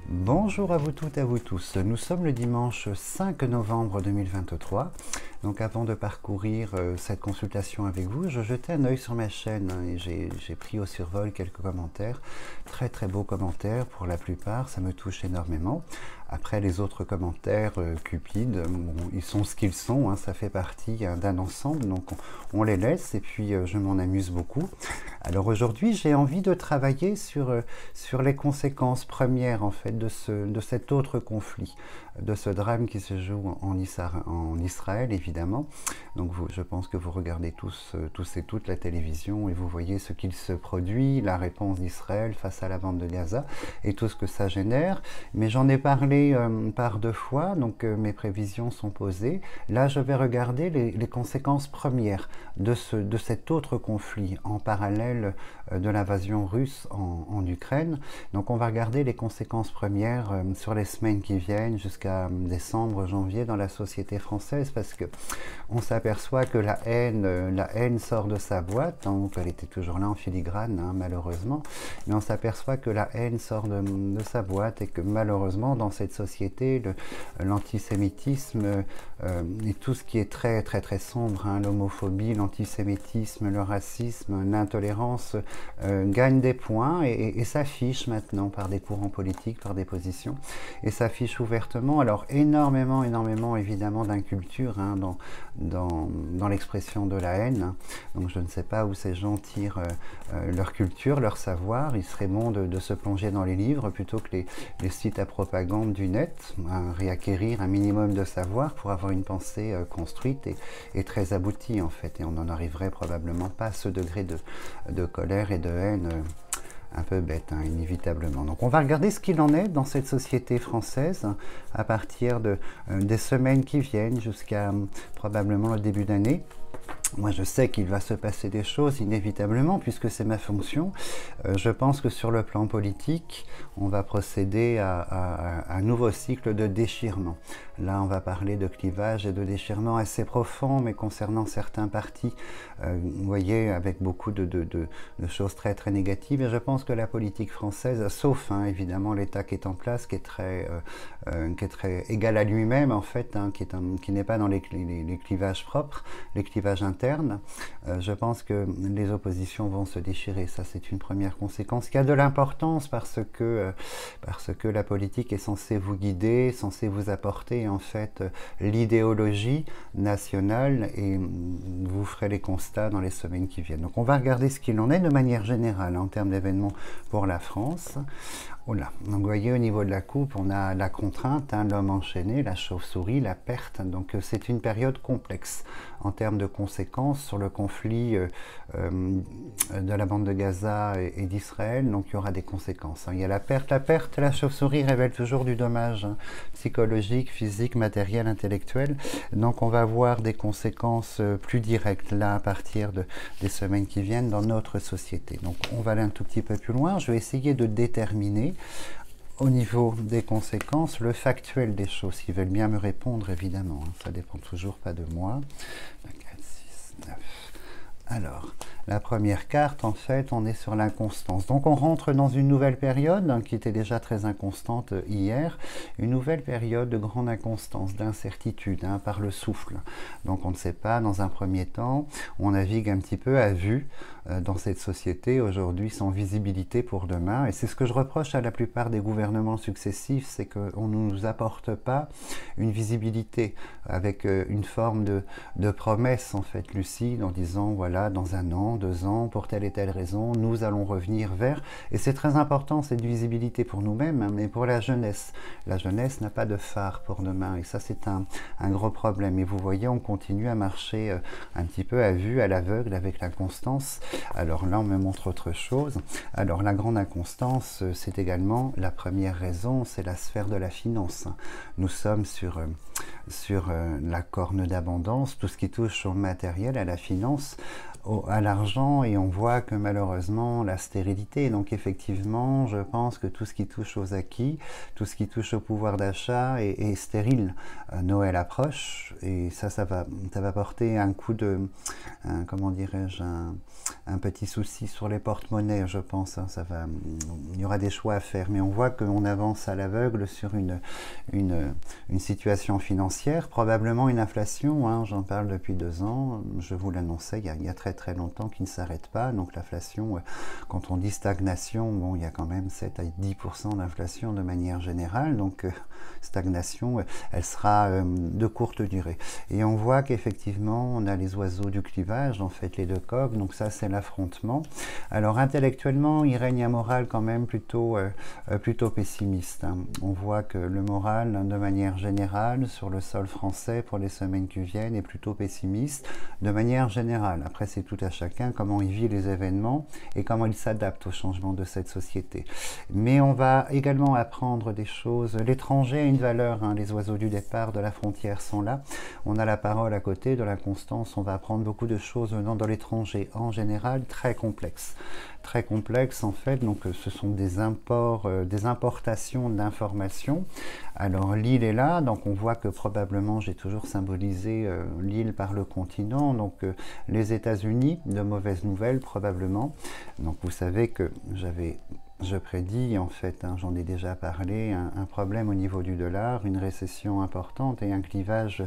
Bonjour à vous toutes et à vous tous. Nous sommes le dimanche 5 novembre 2023. Donc avant de parcourir cette consultation avec vous, je jetais un œil sur ma chaîne et j'ai pris au survol quelques commentaires. Très très beaux commentaires pour la plupart, ça me touche énormément. Après les autres commentaires cupides, bon, ils sont ce qu'ils sont, ça fait partie d'un ensemble, donc on les laisse et puis je m'en amuse beaucoup. Alors aujourd'hui j'ai envie de travailler sur les conséquences premières en fait de cet autre conflit, de ce drame qui se joue en Israël évidemment. Donc je pense que vous regardez tous et toutes la télévision et vous voyez ce qu'il se produit, la réponse d'Israël face à la bande de Gaza et tout ce que ça génère. Mais j'en ai parlé par deux fois, donc mes prévisions sont posées. Là je vais regarder les conséquences premières de cet autre conflit en parallèle de l'invasion russe en Ukraine. Donc on va regarder les conséquences premières sur les semaines qui viennent jusqu'à décembre, janvier dans la société française, parce que on s'aperçoit que la haine sort de sa boîte, donc elle était toujours là en filigrane malheureusement, mais on s'aperçoit que la haine sort de sa boîte et que malheureusement dans cette société l'antisémitisme et tout ce qui est très très très sombre, l'homophobie, l'antisémitisme, le racisme, l'intolérance gagne des points et s'affiche maintenant par des courants politiques, par des positions, et s'affiche ouvertement. Alors énormément évidemment d'inculture dans l'expression de la haine. Donc je ne sais pas où ces gens tirent leur culture, leur savoir. Il serait bon de se plonger dans les livres plutôt que les sites à propagande du net, réacquérir un minimum de savoir pour avoir une pensée construite et très aboutie en fait. Et on n'en arriverait probablement pas à ce degré de colère et de haine un peu bête, inévitablement. Donc on va regarder ce qu'il en est dans cette société française à partir des semaines qui viennent jusqu'à probablement le début d'année. Moi, je sais qu'il va se passer des choses inévitablement puisque c'est ma fonction. Je pense que sur le plan politique, on va procéder à un nouveau cycle de déchirement. Là, on va parler de clivage et de déchirement assez profond, mais concernant certains partis, vous voyez, avec beaucoup de choses très très négatives. Et je pense que la politique française, sauf évidemment l'État qui est en place, qui est très égal à lui-même en fait, qui n'est pas dans les clivages propres, les clivages internes, je pense que les oppositions vont se déchirer. Ça, c'est une première conséquence qui a de l'importance parce que la politique est censée vous guider, censée vous apporter en fait l'idéologie nationale, et vous ferez les constats dans les semaines qui viennent. Donc on va regarder ce qu'il en est de manière générale en termes d'événements pour la France. Voilà. Donc vous voyez au niveau de la coupe, on a la contrainte, l'homme enchaîné, la chauve-souris, la perte. Donc c'est une période complexe en termes de conséquences sur le conflit de la bande de Gaza et d'Israël. Donc il y aura des conséquences. Il y a la perte. La chauve-souris révèle toujours du dommage psychologique, physique, matériel, intellectuel. Donc on va avoir des conséquences plus directes là à partir des semaines qui viennent dans notre société. Donc on va aller un tout petit peu plus loin. Je vais essayer de déterminer au niveau des conséquences, le factuel des choses, qui veulent bien me répondre évidemment, ça dépend toujours pas de moi. 4, 6, 9. Alors, la première carte, en fait, on est sur l'inconstance. Donc on rentre dans une nouvelle période, qui était déjà très inconstante hier, une nouvelle période de grande inconstance, d'incertitude, par le souffle. Donc on ne sait pas, dans un premier temps, on navigue un petit peu à vue dans cette société aujourd'hui sans visibilité pour demain. Et c'est ce que je reproche à la plupart des gouvernements successifs, c'est qu'on ne nous apporte pas une visibilité avec une forme de promesse en fait lucide en disant voilà, dans 1 an, 2 ans, pour telle et telle raison, nous allons revenir vers. Et c'est très important cette visibilité pour nous-mêmes, mais pour la jeunesse. La jeunesse n'a pas de phare pour demain et ça c'est un gros problème. Et vous voyez, on continue à marcher un petit peu à vue, à l'aveugle avec l'inconstance. Alors là, on me montre autre chose. Alors la grande inconstance, c'est également la première raison, c'est la sphère de la finance. Nous sommes sur la corne d'abondance, tout ce qui touche au matériel, à la finance. à l'argent, et on voit que malheureusement la stérilité. Donc effectivement, je pense que tout ce qui touche aux acquis, tout ce qui touche au pouvoir d'achat est stérile. Noël approche, et ça va porter un coup de, comment dirais-je, un petit souci sur les porte-monnaies, je pense. Hein, il y aura des choix à faire, mais on voit qu'on avance à l'aveugle sur une situation financière, probablement une inflation, hein, j'en parle depuis 2 ans, je vous l'annonçais il y a très très longtemps, qui ne s'arrête pas. Donc l'inflation, quand on dit stagnation, bon, il y a quand même 7 à 10% d'inflation de manière générale, donc stagnation, elle sera de courte durée. Et on voit qu'effectivement, on a les oiseaux du clivage, en fait les deux coqs, donc ça c'est l'affrontement. Alors intellectuellement, il règne un moral quand même plutôt pessimiste. Hein. On voit que le moral, de manière générale, sur le sol français pour les semaines qui viennent, est plutôt pessimiste, de manière générale. Après, c'est tout à chacun comment il vit les événements et comment il s'adapte au changement de cette société. Mais on va également apprendre des choses. L'étranger a une valeur, hein. Les oiseaux du départ de la frontière sont là. On a la parole à côté de la constance. On va apprendre beaucoup de choses venant de l'étranger, en général très complexes. Très complexes en fait, donc ce sont des imports, des importations d'informations. Alors l'île est là, donc on voit que probablement, j'ai toujours symbolisé l'île par le continent, donc les États-Unis, de mauvaises nouvelles probablement. Donc vous savez que je prédis en fait, hein, j'en ai déjà parlé, un problème au niveau du dollar, une récession importante et un clivage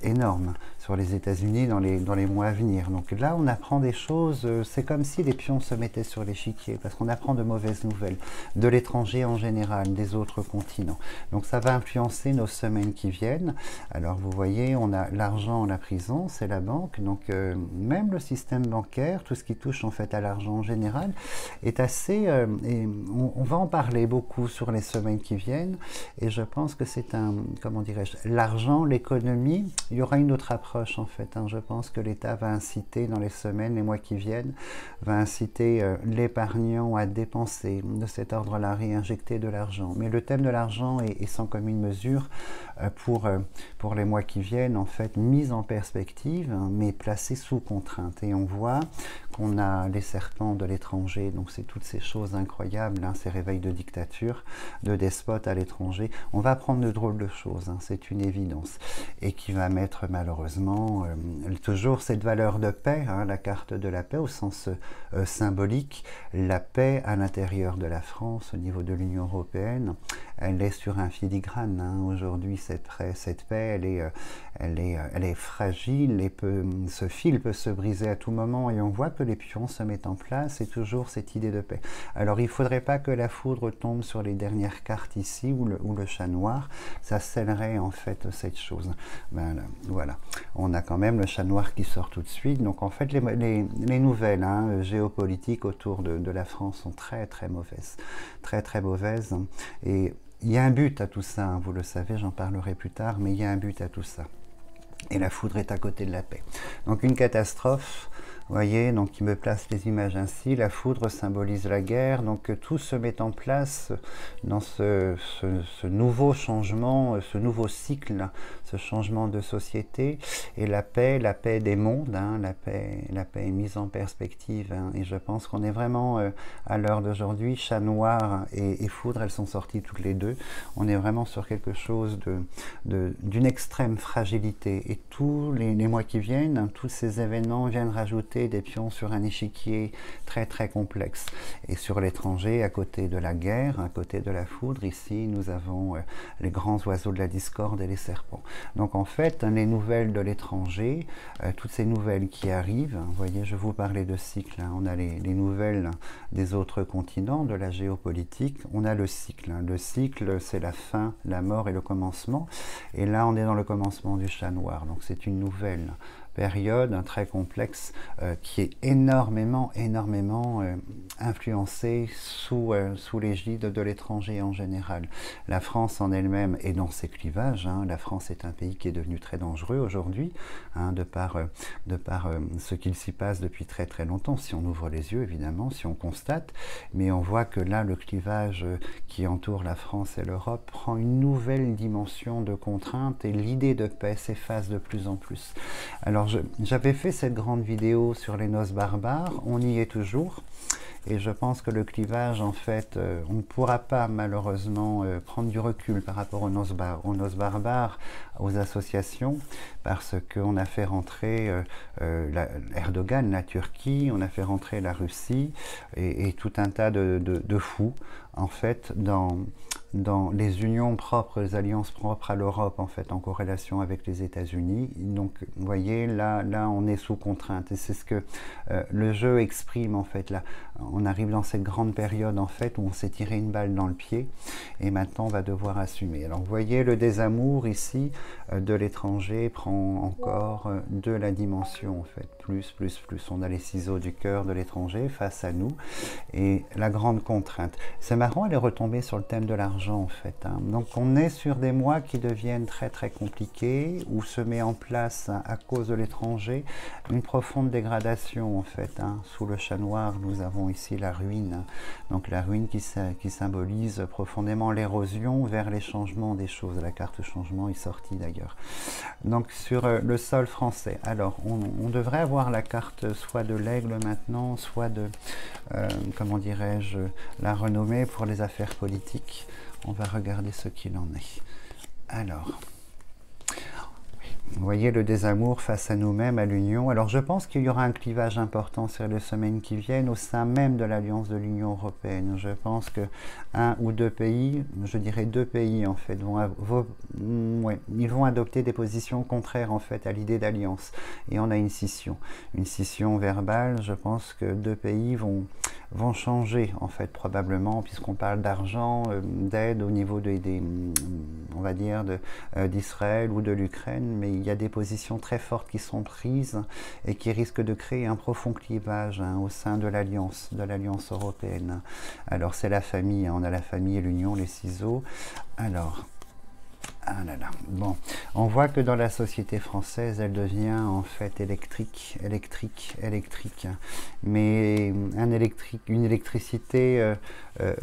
énorme sur les États-Unis dans les mois à venir. Donc là, on apprend des choses, c'est comme si les pions se mettaient sur l'échiquier, parce qu'on apprend de mauvaises nouvelles, de l'étranger en général, des autres continents. Donc ça va influencer nos semaines qui viennent. Alors vous voyez, on a l'argent, la prison, c'est la banque, donc même le système bancaire, tout ce qui touche en fait à l'argent en général, est assez... et on va en parler beaucoup sur les semaines qui viennent, et je pense que c'est comment dirais-je, l'argent, l'économie, il y aura une autre approche en fait. Hein. Je pense que l'État va inciter dans les semaines, les mois qui viennent, va inciter l'épargnant à dépenser de cet ordre-là, réinjecter de l'argent. Mais le thème de l'argent est sans commune mesure pour les mois qui viennent, en fait, mis en perspective, hein, mais placé sous contrainte. Et on voit qu'on a les serpents de l'étranger, donc c'est toutes ces choses incroyables, hein, ces réveils de dictature, de despotes à l'étranger. On va apprendre de drôles de choses, hein, c'est une évidence. Et qui va mettre malheureusement toujours cette valeur de paix, hein, la carte de la paix au sens symbolique, la paix à l'intérieur de la France, au niveau de l'Union européenne, elle est sur un filigrane. Hein. Aujourd'hui, cette paix, elle est fragile et ce fil peut se briser à tout moment, et on voit que les pions se mettent en place, et toujours cette idée de paix. Alors il ne faudrait pas que la foudre tombe sur les dernières cartes ici, ou le chat noir, ça scellerait en fait cette chose. Ben, voilà, on a quand même le chat noir qui sort tout de suite. Donc en fait, les nouvelles, hein, géopolitiques autour de la France sont très très mauvaises, très très mauvaises. Et il y a un but à tout ça, hein, vous le savez, j'en parlerai plus tard, mais il y a un but à tout ça. Et la foudre est à côté de la paix. Donc une catastrophe. Vous voyez, donc il me place les images ainsi. La foudre symbolise la guerre, donc tout se met en place dans ce nouveau changement, ce nouveau cycle, ce changement de société. Et la paix des mondes, hein, la paix est mise en perspective. Hein, et je pense qu'on est vraiment à l'heure d'aujourd'hui, chat noir et foudre, elles sont sorties toutes les deux. On est vraiment sur quelque chose d'une extrême fragilité. Et tous les mois qui viennent, tous ces événements viennent rajouter des pions sur un échiquier très très complexe. Et sur l'étranger, à côté de la guerre, à côté de la foudre, ici nous avons les grands oiseaux de la discorde et les serpents. Donc en fait, les nouvelles de l'étranger, toutes ces nouvelles qui arrivent, vous voyez, je vous parlais de cycle, hein, on a les nouvelles des autres continents, de la géopolitique, on a le cycle. Hein. Le cycle, c'est la fin, la mort et le commencement. Et là, on est dans le commencement du chat noir. Donc c'est une nouvelle période très complexe qui est énormément influencée sous l'égide de l'étranger en général. La France en elle-même est dans ses clivages. Hein. La France est un pays qui est devenu très dangereux aujourd'hui, hein, de par ce qu'il s'y passe depuis très très longtemps, si on ouvre les yeux évidemment, si on constate, mais on voit que là le clivage qui entoure la France et l'Europe prend une nouvelle dimension de contrainte, et l'idée de paix s'efface de plus en plus. Alors Alors, j'avais fait cette grande vidéo sur les noces barbares, on y est toujours. Et je pense que le clivage, en fait, on ne pourra pas malheureusement prendre du recul par rapport aux noces barbares, aux associations, parce qu'on a fait rentrer Erdogan, la Turquie, on a fait rentrer la Russie et tout un tas de fous, en fait, dans les unions propres, les alliances propres à l'Europe, en fait, en corrélation avec les États-Unis. Donc, vous voyez, là, on est sous contrainte. Et c'est ce que le jeu exprime, en fait. Là, on arrive dans cette grande période, en fait, où on s'est tiré une balle dans le pied. Et maintenant, on va devoir assumer. Alors, vous voyez, le désamour, ici, de l'étranger prend encore de la dimension, en fait. Plus. On a les ciseaux du cœur de l'étranger face à nous. Et la grande contrainte. C'est marrant, elle est retombée sur le thème de l'argent, en fait. Hein. Donc, on est sur des mois qui deviennent très, très compliqués, où se met en place, à cause de l'étranger, une profonde dégradation, en fait. Hein. Sous le chat noir, nous avons ici la ruine. Donc, la ruine qui symbolise profondément l'érosion vers les changements des choses. La carte changement est sortie, d'ailleurs. Donc, sur le sol français. Alors, on devrait avoir la carte soit de l'aigle maintenant, soit de, comment dirais-je, la renommée pour les affaires politiques. On va regarder ce qu'il en est. Alors, vous voyez le désamour face à nous-mêmes, à l'Union. Alors je pense qu'il y aura un clivage important sur les semaines qui viennent au sein même de l'Alliance de l'Union européenne. Je pense que un ou deux pays, je dirais deux pays en fait, ils vont adopter des positions contraires en fait à l'idée d'alliance. Et on a une scission verbale. Je pense que deux pays vont changer en fait probablement, puisqu'on parle d'argent, d'aide au niveau on va dire d'Israël ou de l'Ukraine, mais il y a des positions très fortes qui sont prises et qui risquent de créer un profond clivage au sein de l'Alliance européenne. Alors c'est la famille, on a la famille et l'union, les ciseaux. Alors, ah là là. Bon, on voit que dans la société française, elle devient en fait électrique, mais une électricité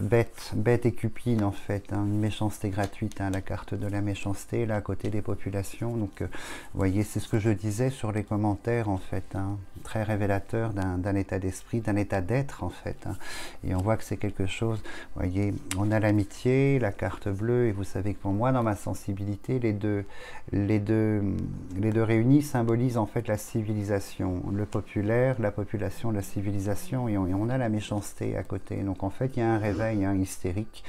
bête et cupide en fait, hein, une méchanceté gratuite, hein, la carte de la méchanceté là à côté des populations. Donc, vous voyez, c'est ce que je disais sur les commentaires en fait, hein, très révélateur d'un état d'esprit, d'un état d'être en fait. Hein, et on voit que c'est quelque chose. Vous voyez, on a l'amitié, la carte bleue, et vous savez que pour moi, dans ma sensibilité, les deux réunis symbolisent en fait la civilisation, le populaire, la population, la civilisation, et on a la méchanceté à côté. Donc en fait, il y a un réveil hystérique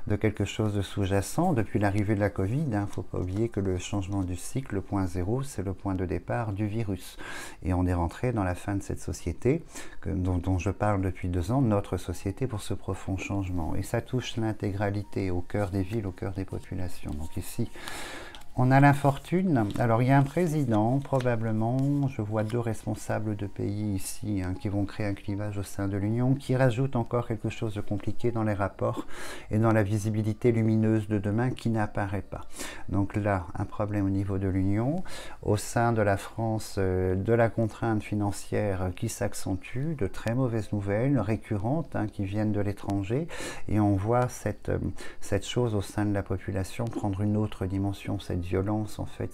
de quelque chose de sous-jacent depuis l'arrivée de la Covid. Il ne faut pas oublier que le changement du cycle, le point zéro, c'est le point de départ du virus. Et on est rentré dans la fin de cette société dont je parle depuis 2 ans, notre société, pour ce profond changement. Et ça touche l'intégralité, au cœur des villes, au cœur des populations. Donc ici, on a l'infortune. Alors il y a un président, probablement, je vois 2 responsables de pays ici qui vont créer un clivage au sein de l'Union, qui rajoute encore quelque chose de compliqué dans les rapports et dans la visibilité lumineuse de demain qui n'apparaît pas. Donc là, un problème au niveau de l'Union, au sein de la France, de la contrainte financière qui s'accentue, de très mauvaises nouvelles récurrentes qui viennent de l'étranger, et on voit cette chose au sein de la population prendre une autre dimension, cette violence, en fait,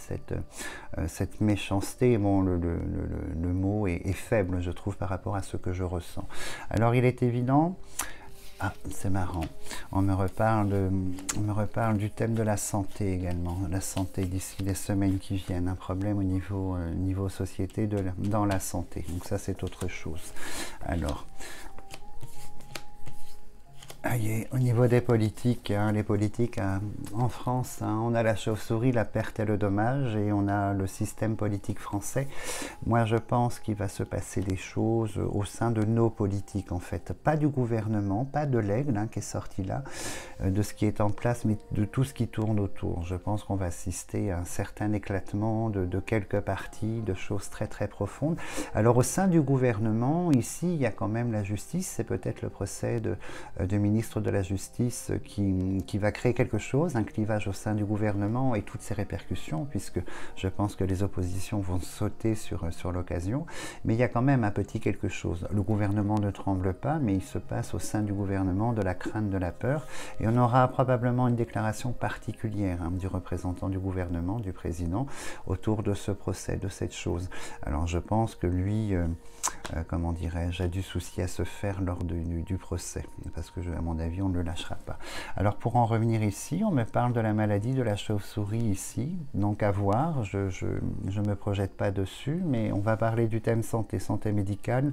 cette méchanceté. Bon, le mot est faible, je trouve, par rapport à ce que je ressens. Alors, il est évident... Ah, c'est marrant. On me reparle du thème de la santé également. La santé d'ici les semaines qui viennent. Un problème au niveau société dans la santé. Donc ça, c'est autre chose. Alors... Au niveau des politiques, les politiques en France, on a la chauve-souris, la perte et le dommage, et on a le système politique français. Moi, je pense qu'il va se passer des choses au sein de nos politiques, en fait. Pas du gouvernement, pas de l'aigle qui est sorti là, de ce qui est en place, mais de tout ce qui tourne autour. Je pense qu'on va assister à un certain éclatement de quelques partis, de choses très très profondes. Alors, au sein du gouvernement, ici, il y a quand même la justice, c'est peut-être le procès de ministre ministre de la Justice qui va créer quelque chose, un clivage au sein du gouvernement et toutes ses répercussions, puisque je pense que les oppositions vont sauter sur l'occasion. Mais il y a quand même un petit quelque chose. Le gouvernement ne tremble pas, mais il se passe au sein du gouvernement de la crainte, de la peur. Et on aura probablement une déclaration particulière du représentant du gouvernement, du président, autour de ce procès, de cette chose. Alors je pense que lui, comment dirais-je, a du souci à se faire lors du procès, parce que à mon avis, on ne le lâchera pas. Alors pour en revenir ici, on me parle de la maladie de la chauve-souris ici, donc à voir, je ne me projette pas dessus, mais on va parler du thème santé, santé médicale,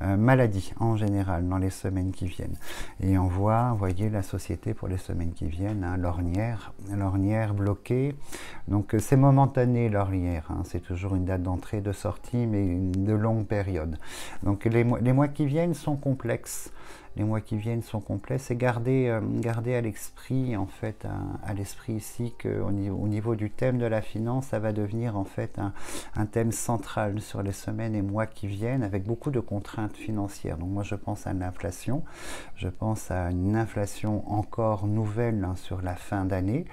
maladie en général dans les semaines qui viennent. Et on voit, vous voyez, la société pour les semaines qui viennent, hein, l'ornière bloquée, donc c'est momentané l'ornière, hein, c'est toujours une date d'entrée, de sortie, mais de longue période. Donc les mois qui viennent sont complexes. Les mois qui viennent sont complexes et garder à l'esprit, en fait, à l'esprit ici qu'au niveau du thème de la finance, ça va devenir en fait un thème central sur les semaines et mois qui viennent avec beaucoup de contraintes financières. Donc moi je pense à l'inflation, je pense à une inflation encore nouvelle sur la fin d'année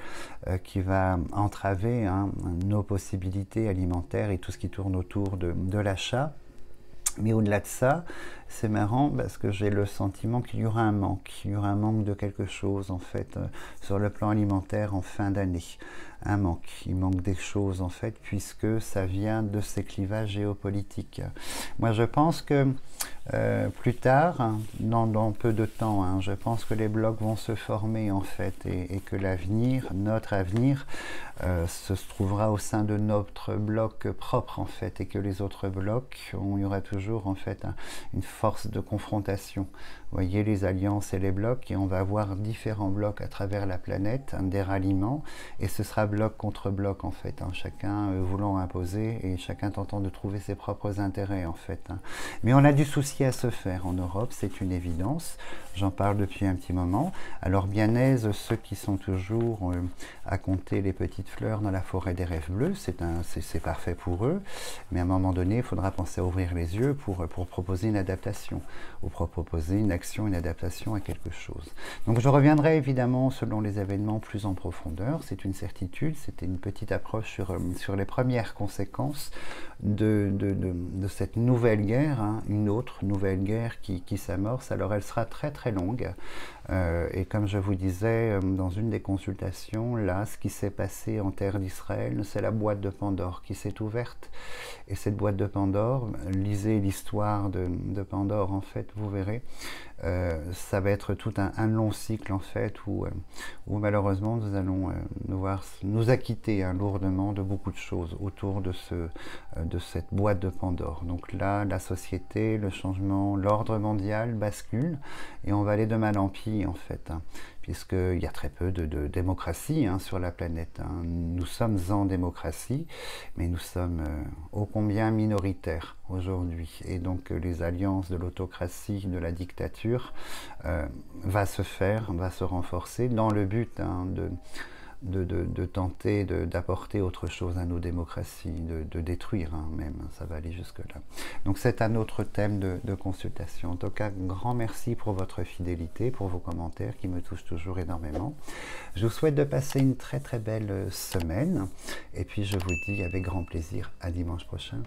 qui va entraver nos possibilités alimentaires et tout ce qui tourne autour de l'achat. Mais au-delà de ça, c'est marrant parce que j'ai le sentiment qu'il y aura un manque. Il y aura un manque de quelque chose, en fait, sur le plan alimentaire en fin d'année. Un manque. Il manque des choses, en fait, puisque ça vient de ces clivages géopolitiques. Moi, je pense que plus tard, dans peu de temps, je pense que les blocs vont se former, en fait, et que l'avenir, notre avenir, se trouvera au sein de notre bloc propre, en fait, et que les autres blocs, il y aura toujours, en fait, une force de confrontation. Vous voyez, les alliances et les blocs, et on va avoir différents blocs à travers la planète, des ralliements, et ce sera bloc contre bloc, en fait, chacun voulant imposer et chacun tentant de trouver ses propres intérêts, en fait. Mais on a du souci à se faire en Europe, c'est une évidence. J'en parle depuis un petit moment. Alors bien aise ceux qui sont toujours à compter les petites fleurs dans la forêt des rêves bleus, c'est parfait pour eux, mais à un moment donné, il faudra penser à ouvrir les yeux pour proposer une adaptation, ou pour proposer une action, une adaptation à quelque chose. Donc je reviendrai évidemment selon les événements plus en profondeur, c'est une certitude, c'était une petite approche sur les premières conséquences de cette nouvelle guerre, une autre nouvelle guerre qui s'amorce. Alors elle sera très très longue, et comme je vous disais dans une des consultations, là, ce qui s'est passé en terre d'Israël, c'est la boîte de Pandore qui s'est ouverte, et cette boîte de Pandore, lisez l'histoire de Pandore, en fait, vous verrez, ça va être tout un long cycle, en fait, où malheureusement nous allons nous acquitter lourdement de beaucoup de choses autour de cette boîte de Pandore. Donc là, la société, le changement, l'ordre mondial bascule, et on va aller de mal en pis, en fait, puisqu'il y a très peu de démocratie sur la planète. Nous sommes en démocratie, mais nous sommes ô combien minoritaires aujourd'hui. Et donc les alliances de l'autocratie, de la dictature, va se renforcer dans le but de tenter d'apporter autre chose à nos démocraties, de détruire même, ça va aller jusque-là. Donc c'est un autre thème de consultation. En tout cas, grand merci pour votre fidélité, pour vos commentaires qui me touchent toujours énormément. Je vous souhaite de passer une très très belle semaine, et puis je vous dis avec grand plaisir à dimanche prochain.